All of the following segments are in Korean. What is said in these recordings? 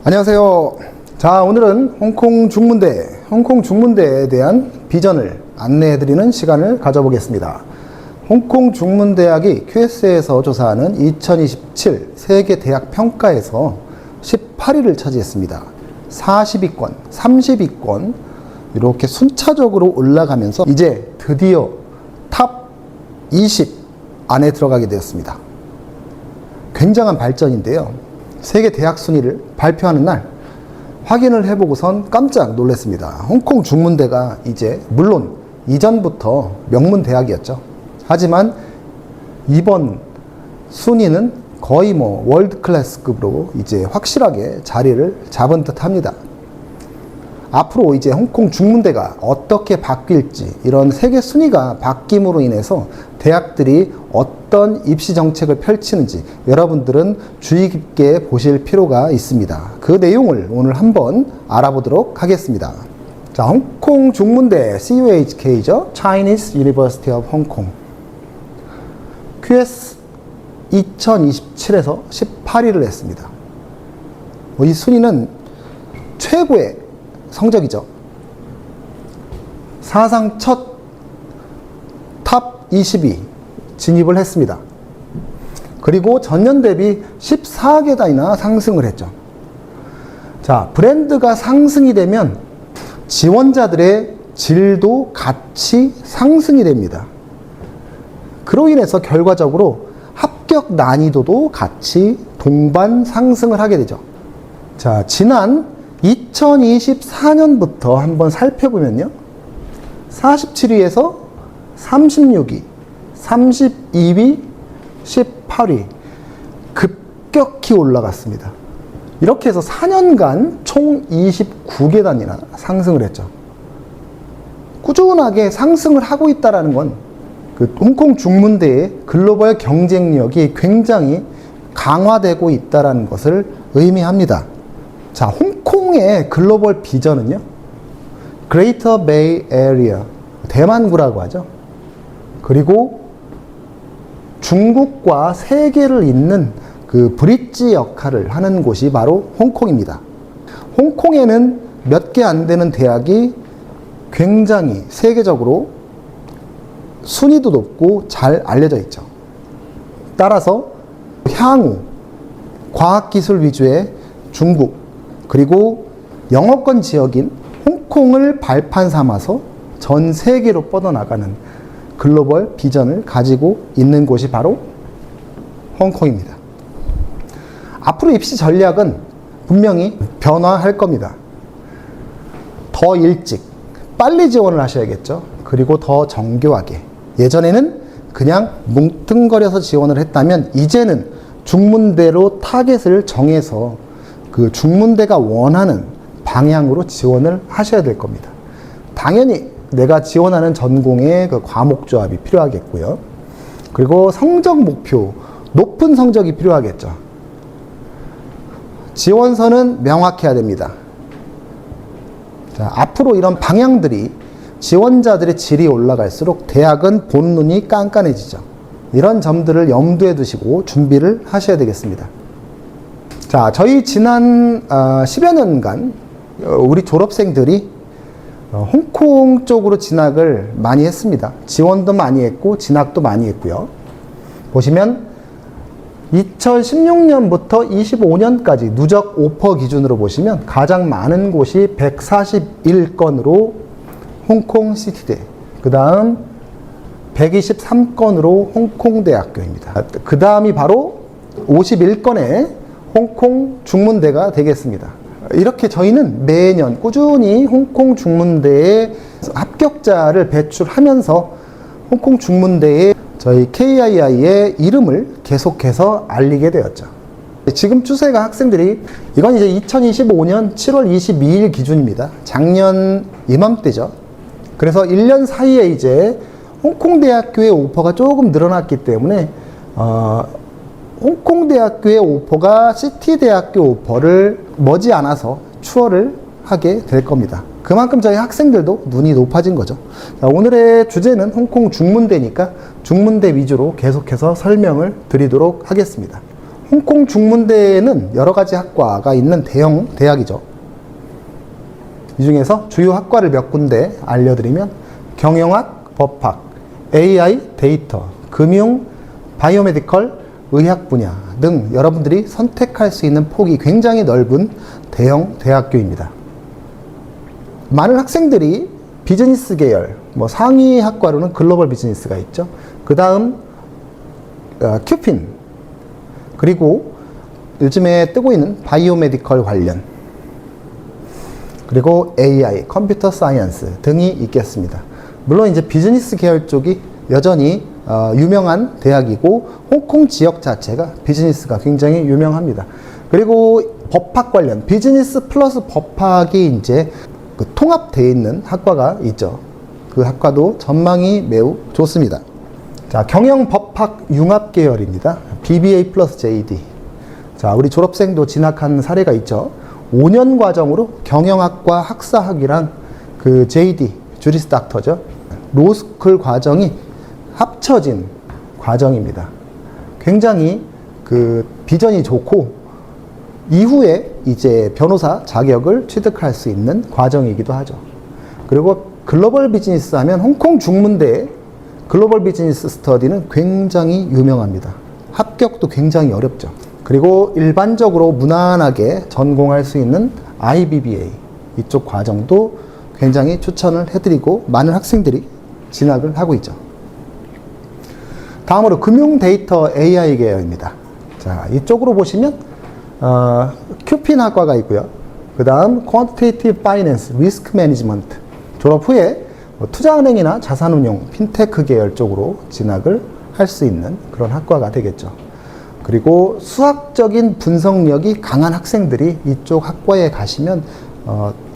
안녕하세요. 자, 오늘은 홍콩 중문대에 대한 비전을 안내해드리는 시간을 가져보겠습니다. 홍콩 중문대학이 QS에서 조사하는 2027 세계대학 평가에서 18위를 차지했습니다. 40위권, 30위권 이렇게 순차적으로 올라가면서 이제 드디어 탑 20 안에 들어가게 되었습니다. 굉장한 발전인데요. 세계 대학 순위를 발표하는 날 확인을 해보고선 깜짝 놀랐습니다. 홍콩 중문대가 이제 물론 이전부터 명문 대학이었죠. 하지만 이번 순위는 거의 월드 클래스급으로 이제 확실하게 자리를 잡은 듯 합니다. 앞으로 이제 홍콩 중문대가 어떻게 바뀔지, 이런 세계 순위가 바뀜으로 인해서 대학들이 어떤 입시 정책을 펼치는지 여러분들은 주의 깊게 보실 필요가 있습니다. 그 내용을 오늘 한번 알아보도록 하겠습니다. 자, 홍콩 중문대 CUHK죠. Chinese University of Hong Kong. QS 2027에서 18위를 했습니다. 이 순위는 최고의 성적이죠. 사상 첫 탑 20위 진입을 했습니다. 그리고 전년 대비 14계단이나 상승을 했죠. 자, 브랜드가 상승이 되면 지원자들의 질도 같이 상승이 됩니다. 그로 인해서 결과적으로 합격 난이도도 같이 동반 상승을 하게 되죠. 자, 지난 2024년부터 한번 살펴보면요. 47위에서 36위, 32위, 18위 급격히 올라갔습니다. 이렇게 해서 4년간 총 29계단이나 상승을 했죠. 꾸준하게 상승을 하고 있다는 건 그 홍콩 중문대의 글로벌 경쟁력이 굉장히 강화되고 있다는 것을 의미합니다. 자, 홍콩의 글로벌 비전은요, Greater Bay Area, 대만구라고 하죠. 그리고 중국과 세계를 잇는 그 브릿지 역할을 하는 곳이 바로 홍콩입니다. 홍콩에는 몇 개 안 되는 대학이 굉장히 세계적으로 순위도 높고 잘 알려져 있죠. 따라서 향후 과학기술 위주의 중국, 그리고 영어권 지역인 홍콩을 발판 삼아서 전 세계로 뻗어나가는 글로벌 비전을 가지고 있는 곳이 바로 홍콩입니다. 앞으로 입시 전략은 분명히 변화할 겁니다. 더 일찍, 빨리 지원을 하셔야겠죠. 그리고 더 정교하게. 예전에는 그냥 뭉뚱거려서 지원을 했다면 이제는 중문대로 타겟을 정해서 그 중문대가 원하는 방향으로 지원을 하셔야 될 겁니다. 당연히 내가 지원하는 전공의 그 과목 조합이 필요하겠고요. 그리고 성적 목표, 높은 성적이 필요하겠죠. 지원서는 명확해야 됩니다. 자, 앞으로 이런 방향들이 지원자들의 질이 올라갈수록 대학은 본눈이 깐깐해지죠. 이런 점들을 염두에 두시고 준비를 하셔야 되겠습니다. 자, 저희 지난 10여 년간 우리 졸업생들이 홍콩 쪽으로 진학을 많이 했습니다. 지원도 많이 했고 진학도 많이 했고요. 보시면 2016년부터 25년까지 누적 오퍼 기준으로 보시면 가장 많은 곳이 141건으로 홍콩 시티대, 그 다음 123건으로 홍콩대학교입니다. 그 다음이 바로 51건의 홍콩 중문대가 되겠습니다. 이렇게 저희는 매년 꾸준히 홍콩 중문대의 합격자를 배출하면서 홍콩 중문대의 저희 KII의 이름을 계속해서 알리게 되었죠. 지금 추세가 학생들이, 이건 이제 2025년 7월 22일 기준입니다. 작년 이맘때죠. 그래서 1년 사이에 이제 홍콩대학교의 오퍼가 조금 늘어났기 때문에 홍콩대학교의 오퍼가 시티대학교 오퍼를 머지않아서 추월을 하게 될 겁니다. 그만큼 저희 학생들도 눈이 높아진 거죠. 자, 오늘의 주제는 홍콩 중문대니까 중문대 위주로 계속해서 설명을 드리도록 하겠습니다. 홍콩 중문대에는 여러 가지 학과가 있는 대형 대학이죠. 이 중에서 주요 학과를 몇 군데 알려드리면 경영학, 법학, AI, 데이터, 금융, 바이오메디컬, 의학 분야 등 여러분들이 선택할 수 있는 폭이 굉장히 넓은 대형 대학교입니다. 많은 학생들이 비즈니스 계열, 상위 학과로는 글로벌 비즈니스가 있죠. 그 다음 큐핀, 그리고 요즘에 뜨고 있는 바이오메디컬 관련, 그리고 AI, 컴퓨터 사이언스 등이 있겠습니다. 물론 이제 비즈니스 계열 쪽이 여전히 유명한 대학이고 홍콩 지역 자체가 비즈니스가 굉장히 유명합니다. 그리고 법학 관련 비즈니스 플러스 법학이 이제 통합되어 있는 학과가 있죠. 그 학과도 전망이 매우 좋습니다. 자, 경영법학 융합 계열입니다. BBA 플러스 JD. 자, 우리 졸업생도 진학한 사례가 있죠. 5년 과정으로 경영학과 학사학위랑 그 JD, 주리스 닥터죠. 로스쿨 과정이 합쳐진 과정입니다. 굉장히 그 비전이 좋고 이후에 이제 변호사 자격을 취득할 수 있는 과정이기도 하죠. 그리고 글로벌 비즈니스 하면 홍콩 중문대의 글로벌 비즈니스 스터디는 굉장히 유명합니다. 합격도 굉장히 어렵죠. 그리고 일반적으로 무난하게 전공할 수 있는 IBBA 이쪽 과정도 굉장히 추천을 해드리고 많은 학생들이 진학을 하고 있죠. 다음으로 금융 데이터 AI 계열입니다. 자, 이쪽으로 보시면 큐핀 학과가 있고요. 그 다음 Quantitative Finance, Risk Management 졸업 후에 투자은행이나 자산운용, 핀테크 계열 쪽으로 진학을 할 수 있는 그런 학과가 되겠죠. 그리고 수학적인 분석력이 강한 학생들이 이쪽 학과에 가시면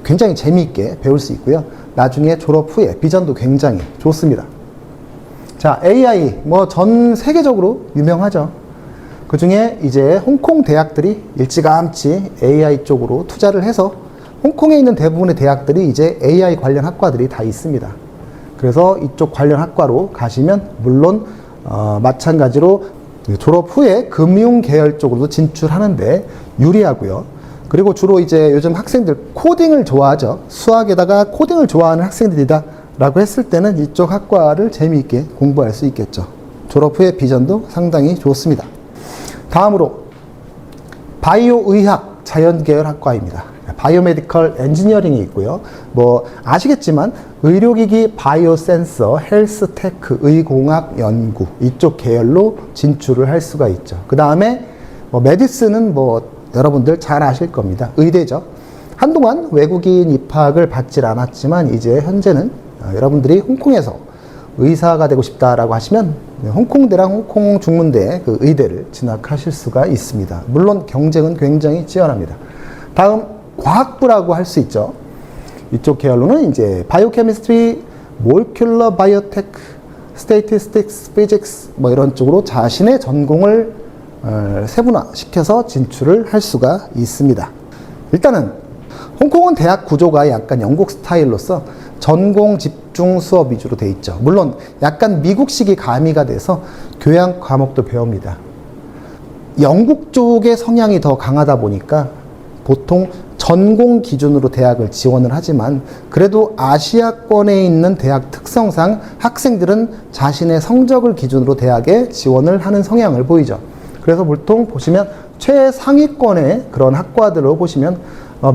굉장히 재미있게 배울 수 있고요. 나중에 졸업 후에 비전도 굉장히 좋습니다. 자, AI 전 세계적으로 유명하죠. 그 중에 이제 홍콩 대학들이 일찌감치 AI 쪽으로 투자를 해서 홍콩에 있는 대부분의 대학들이 이제 AI 관련 학과들이 다 있습니다. 그래서 이쪽 관련 학과로 가시면 물론 마찬가지로 졸업 후에 금융 계열 쪽으로도 진출하는데 유리하고요. 그리고 주로 이제 요즘 학생들 코딩을 좋아하죠. 수학에다가 코딩을 좋아하는 학생들이다 라고 했을 때는 이쪽 학과를 재미있게 공부할 수 있겠죠. 졸업 후에 비전도 상당히 좋습니다. 다음으로 바이오 의학 자연 계열 학과입니다. 바이오메디컬 엔지니어링이 있고요. 아시겠지만 의료기기 바이오 센서, 헬스테크, 의공학 연구 이쪽 계열로 진출을 할 수가 있죠. 그 다음에 메디슨은 여러분들 잘 아실 겁니다. 의대죠. 한동안 외국인 입학을 받질 않았지만 이제 현재는 여러분들이 홍콩에서 의사가 되고 싶다라고 하시면 홍콩대랑 홍콩 중문대 그 의대를 진학하실 수가 있습니다. 물론 경쟁은 굉장히 치열합니다. 다음 과학부라고 할 수 있죠. 이쪽 계열로는 이제 바이오케미스트리, 몰큘러 바이오테크, 스태티스틱스, 피직스 이런 쪽으로 자신의 전공을 세분화시켜서 진출을 할 수가 있습니다. 일단은 홍콩은 대학 구조가 약간 영국 스타일로서 전공 집중 수업 위주로 돼 있죠. 물론 약간 미국식이 가미가 돼서 교양 과목도 배웁니다. 영국 쪽의 성향이 더 강하다 보니까 보통 전공 기준으로 대학을 지원을 하지만 그래도 아시아권에 있는 대학 특성상 학생들은 자신의 성적을 기준으로 대학에 지원을 하는 성향을 보이죠. 그래서 보통 보시면 최상위권의 그런 학과들로 보시면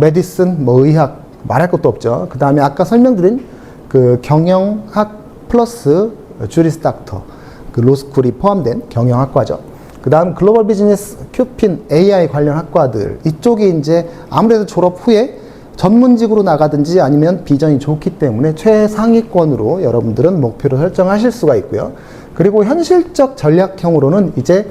메디슨, 의학 말할 것도 없죠. 그 다음에 아까 설명드린 그 경영학 플러스 주리스 닥터 그 로스쿨이 포함된 경영학과죠. 그 다음 글로벌 비즈니스, 큐핀, AI 관련 학과들 이쪽이 이제 아무래도 졸업 후에 전문직으로 나가든지 아니면 비전이 좋기 때문에 최상위권으로 여러분들은 목표를 설정하실 수가 있고요. 그리고 현실적 전략형으로는 이제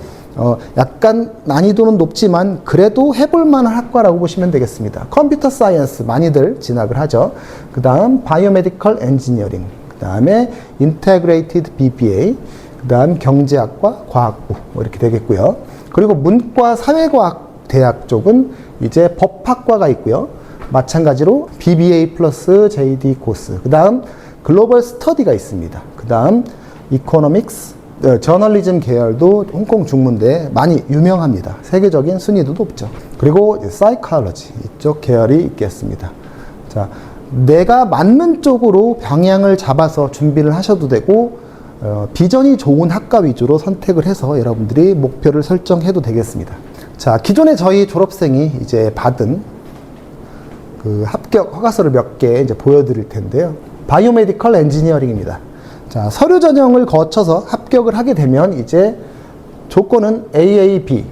약간 난이도는 높지만 그래도 해볼 만한 학과라고 보시면 되겠습니다. 컴퓨터 사이언스 많이들 진학을 하죠. 그 다음 바이오메디컬 엔지니어링, 그 다음에 인테그레이티드 BBA, 그 다음 경제학과 과학부 이렇게 되겠고요. 그리고 문과 사회과학 대학 쪽은 이제 법학과가 있고요. 마찬가지로 BBA 플러스 JD 코스, 그 다음 글로벌 스터디가 있습니다. 그 다음 이코노믹스, 저널리즘 계열도 홍콩 중문대 많이 유명합니다. 세계적인 순위도 높죠. 그리고 사이콜로지 이쪽 계열이 있겠습니다. 자, 내가 맞는 쪽으로 방향을 잡아서 준비를 하셔도 되고 비전이 좋은 학과 위주로 선택을 해서 여러분들이 목표를 설정해도 되겠습니다. 자, 기존에 저희 졸업생이 이제 받은 그 합격 허가서를 몇 개 이제 보여드릴 텐데요. 바이오메디컬 엔지니어링입니다. 자, 서류 전형을 거쳐서 합격을 하게 되면 이제 조건은 AAB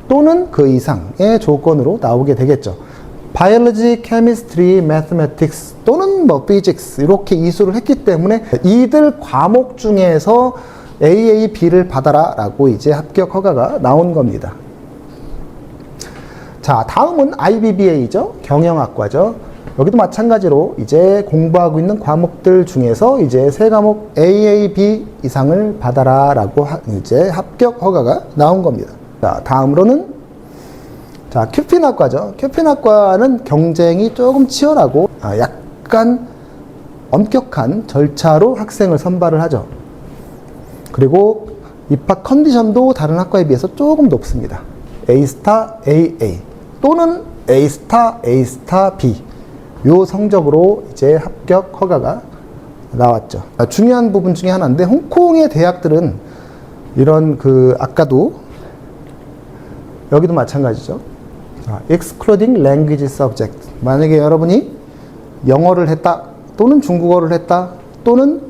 또는 그 이상의 조건으로 나오게 되겠죠. 바이올로지, 케미스트리, 매스매틱스 또는 뭐 피직스 이렇게 이수를 했기 때문에 이들 과목 중에서 AAB를 받아라 라고 이제 합격 허가가 나온 겁니다. 자, 다음은 IBBA죠. 경영학과죠. 여기도 마찬가지로 이제 공부하고 있는 과목들 중에서 이제 세 과목 AAB 이상을 받아라 라고 이제 합격 허가가 나온 겁니다. 자, 다음으로는 자, 큐핀학과죠. 큐핀학과는 경쟁이 조금 치열하고 약간 엄격한 절차로 학생을 선발을 하죠. 그리고 입학 컨디션도 다른 학과에 비해서 조금 높습니다. A-스타, AA 또는 A-스타, A-스타, B 요 성적으로 이제 합격 허가가 나왔죠. 중요한 부분 중에 하나인데 홍콩의 대학들은 이런 그 아까도 여기도 마찬가지죠. excluding language subject. 만약에 여러분이 영어를 했다 또는 중국어를 했다 또는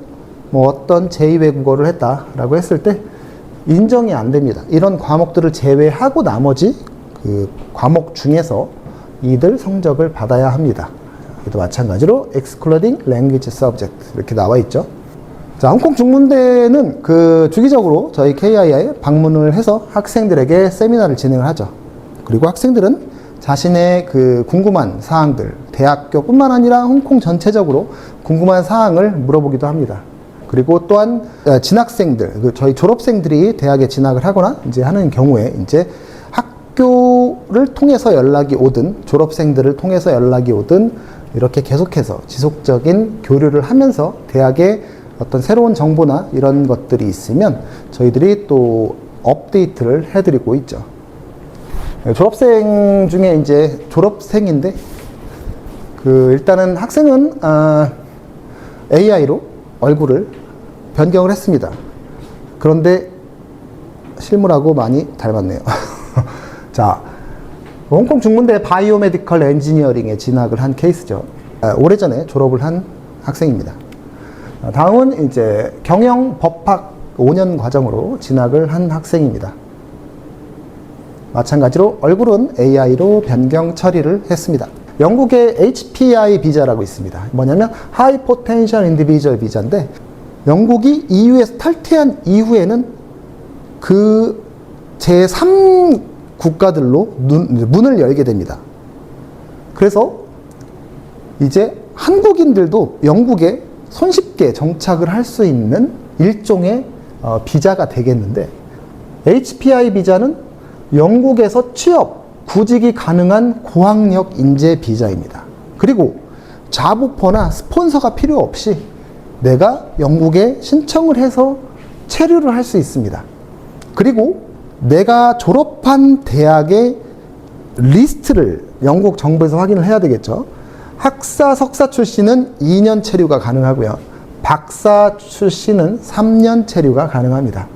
뭐 어떤 제2외국어를 했다라고 했을 때 인정이 안 됩니다. 이런 과목들을 제외하고 나머지 그 과목 중에서 이들 성적을 받아야 합니다. 여기도 마찬가지로 excluding language subject 이렇게 나와 있죠. 자, 홍콩 중문대는 그 주기적으로 저희 KII에 방문을 해서 학생들에게 세미나를 진행을 하죠. 그리고 학생들은 자신의 그 궁금한 사항들, 대학교뿐만 아니라 홍콩 전체적으로 궁금한 사항을 물어보기도 합니다. 그리고 또한 진학생들, 저희 졸업생들이 대학에 진학을 하거나 이제 하는 경우에 이제 학교를 통해서 연락이 오든 졸업생들을 통해서 연락이 오든 이렇게 계속해서 지속적인 교류를 하면서 대학에 어떤 새로운 정보나 이런 것들이 있으면 저희들이 또 업데이트를 해드리고 있죠. 졸업생 중에 이제 졸업생인데 일단은 학생은 AI로 얼굴을 변경을 했습니다. 그런데 실물하고 많이 닮았네요. 자, 홍콩 중문대 바이오메디컬 엔지니어링에 진학을 한 케이스죠. 오래전에 졸업을 한 학생입니다. 다음은 이제 경영 법학 5년 과정으로 진학을 한 학생입니다. 마찬가지로 얼굴은 AI로 변경 처리를 했습니다. 영국의 HPI 비자라고 있습니다. 뭐냐면 High Potential Individual 비자인데 영국이 EU에서 탈퇴한 이후에는 그 제3 국가들로 문을 열게 됩니다. 그래서 이제 한국인들도 영국에 손쉽게 정착을 할 수 있는 일종의 비자가 되겠는데 HPI 비자는 영국에서 취업, 구직이 가능한 고학력 인재 비자입니다. 그리고 잡오퍼나 스폰서가 필요 없이 내가 영국에 신청을 해서 체류를 할 수 있습니다. 그리고 내가 졸업한 대학의 리스트를 영국 정부에서 확인을 해야 되겠죠. 학사, 석사 출신은 2년 체류가 가능하고요. 박사 출신은 3년 체류가 가능합니다.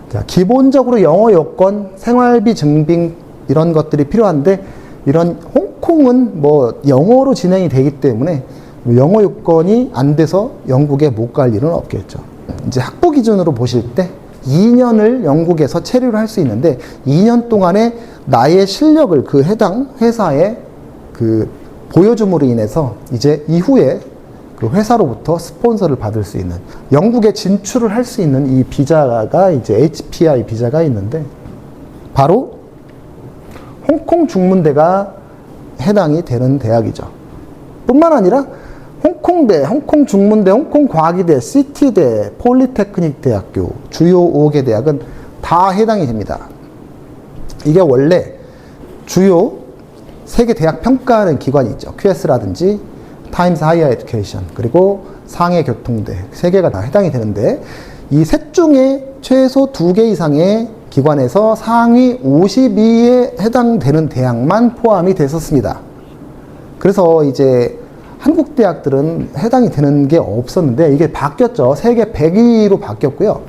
자, 기본적으로 영어 요건, 생활비 증빙 이런 것들이 필요한데 이런 홍콩은 뭐 영어로 진행이 되기 때문에 영어 요건이 안 돼서 영국에 못 갈 일은 없겠죠. 이제 학부 기준으로 보실 때 2년을 영국에서 체류를 할 수 있는데 2년 동안에 나의 실력을 그 해당 회사에 그 보여줌으로 인해서 이제 이후에 그 회사로부터 스폰서를 받을 수 있는 영국에 진출을 할 수 있는 이 비자가 이제 HPI 비자가 있는데 바로 홍콩 중문대가 해당이 되는 대학이죠. 뿐만 아니라 홍콩대, 홍콩 중문대, 홍콩 과기대, 시티대, 폴리테크닉 대학교 주요 5개 대학은 다 해당이 됩니다. 이게 원래 주요 세계 대학 평가하는 기관이 있죠. QS라든지 타임스 하이어 에듀케이션 그리고 상해 교통대 세 개가 다 해당이 되는데 이 셋 중에 최소 2개 이상의 기관에서 상위 52에 해당되는 대학만 포함이 됐었습니다. 그래서 이제 한국 대학들은 해당이 되는 게 없었는데 이게 바뀌었죠. 세계 100위로 바뀌었고요.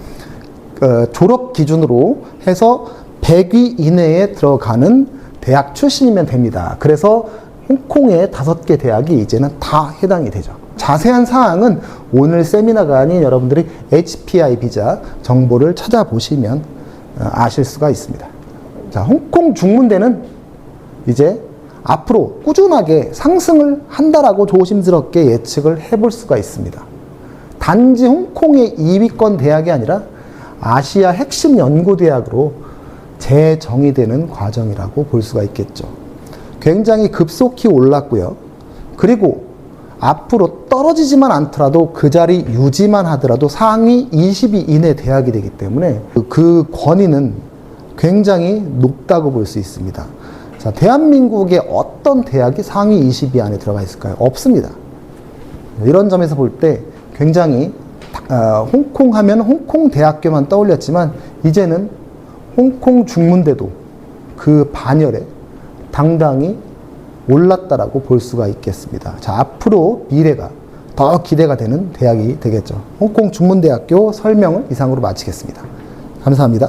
졸업 기준으로 해서 100위 이내에 들어가는 대학 출신이면 됩니다. 그래서 홍콩의 5개 대학이 이제는 다 해당이 되죠. 자세한 사항은 오늘 세미나가 아닌 여러분들이 HPI 비자 정보를 찾아보시면 아실 수가 있습니다. 자, 홍콩 중문대는 이제 앞으로 꾸준하게 상승을 한다라고 조심스럽게 예측을 해볼 수가 있습니다. 단지 홍콩의 2위권 대학이 아니라 아시아 핵심 연구대학으로 재정의되는 과정이라고 볼 수가 있겠죠. 굉장히 급속히 올랐고요. 그리고 앞으로 떨어지지만 않더라도 그 자리 유지만 하더라도 상위 20위 이내 대학이 되기 때문에 그 권위는 굉장히 높다고 볼 수 있습니다. 자, 대한민국의 어떤 대학이 상위 20위 안에 들어가 있을까요? 없습니다. 이런 점에서 볼 때 굉장히 홍콩 하면 홍콩 대학교만 떠올렸지만 이제는 홍콩 중문대도 그 반열에 당당히 올랐다라고 볼 수가 있겠습니다. 자, 앞으로 미래가 더 기대가 되는 대학이 되겠죠. 홍콩 중문대학교 설명을 이상으로 마치겠습니다. 감사합니다.